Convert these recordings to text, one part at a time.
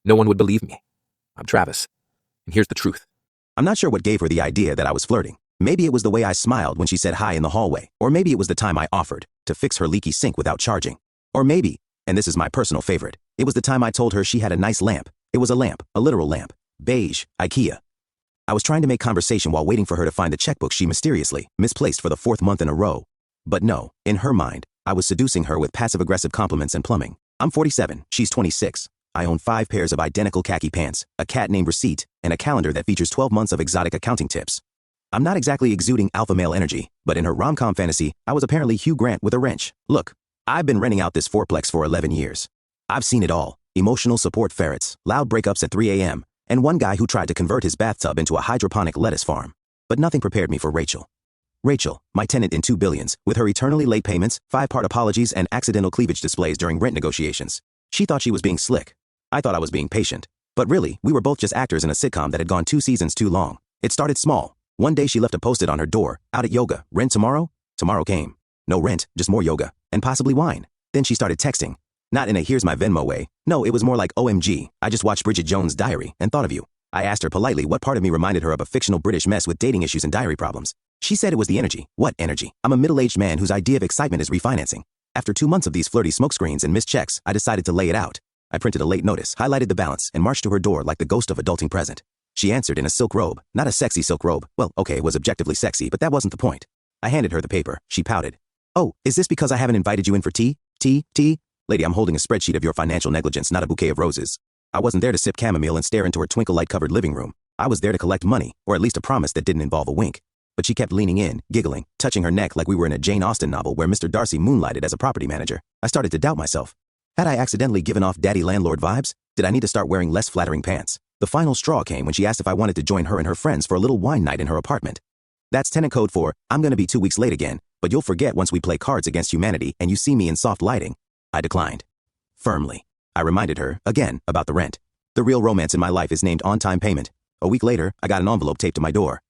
No one would believe me. I'm Travis, and here's the truth. I'm not sure what gave her the idea that I was flirting. Maybe it was the way I smiled when she said hi in the hallway, or maybe it was the time I offered to fix her leaky sink without charging. Or maybe, and this is my personal favorite, it was the time I told her she had a nice lamp. It was a lamp, a literal lamp. Beige, IKEA. I was trying to make conversation while waiting for her to find the checkbook she mysteriously misplaced for the 4th month in a row. But no, in her mind, I was seducing her with passive-aggressive compliments and plumbing. I'm 47, she's 26. I own 5 pairs of identical khaki pants, a cat named Receipt, and a calendar that features 12 months of exotic accounting tips. I'm not exactly exuding alpha male energy, but in her rom-com fantasy, I was apparently Hugh Grant with a wrench. Look, I've been renting out this fourplex for 11 years. I've seen it all. Emotional support ferrets, loud breakups at 3 a.m., and one guy who tried to convert his bathtub into a hydroponic lettuce farm. But nothing prepared me for Rachel. Rachel, my tenant in 2 billions, with her eternally late payments, 5-part apologies, and accidental cleavage displays during rent negotiations. She thought she was being slick. I thought I was being patient. But really, we were both just actors in a sitcom that had gone 2 seasons too long. It started small. One day she left a post-it on her door, out at yoga, rent tomorrow? Tomorrow came. No rent, just more yoga, and possibly wine. Then she started texting. Not in a here's my Venmo way. No, it was more like OMG, I just watched Bridget Jones' Diary and thought of you. I asked her politely what part of me reminded her of a fictional British mess with dating issues and diary problems. She said it was the energy. What energy? I'm a middle-aged man whose idea of excitement is refinancing. After 2 months of these flirty smokescreens and missed checks, I decided to lay it out. I printed a late notice, highlighted the balance, and marched to her door like the ghost of adulting present. She answered in a silk robe, not a sexy silk robe. Well, okay, it was objectively sexy, but that wasn't the point. I handed her the paper. She pouted. Oh, is this because I haven't invited you in for tea? Tea? Lady, I'm holding a spreadsheet of your financial negligence, not a bouquet of roses. I wasn't there to sip chamomile and stare into her twinkle light-covered living room. I was there to collect money, or at least a promise that didn't involve a wink. But she kept leaning in, giggling, touching her neck like we were in a Jane Austen novel where Mr. Darcy moonlighted as a property manager. I started to doubt myself. Had I accidentally given off daddy landlord vibes? Did I need to start wearing less flattering pants? The final straw came when she asked if I wanted to join her and her friends for a little wine night in her apartment. That's tenant code for, I'm gonna be 2 weeks late again, but you'll forget once we play Cards Against Humanity and you see me in soft lighting. I declined. Firmly. I reminded her, again, about the rent. The real romance in my life is named on-time payment. A week later, I got an envelope taped to my door.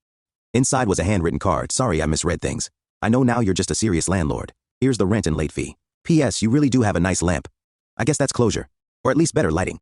Inside was a handwritten card. Sorry I misread things. I know now you're just a serious landlord. Here's the rent and late fee. P.S. You really do have a nice lamp. I guess that's closure. Or at least better lighting.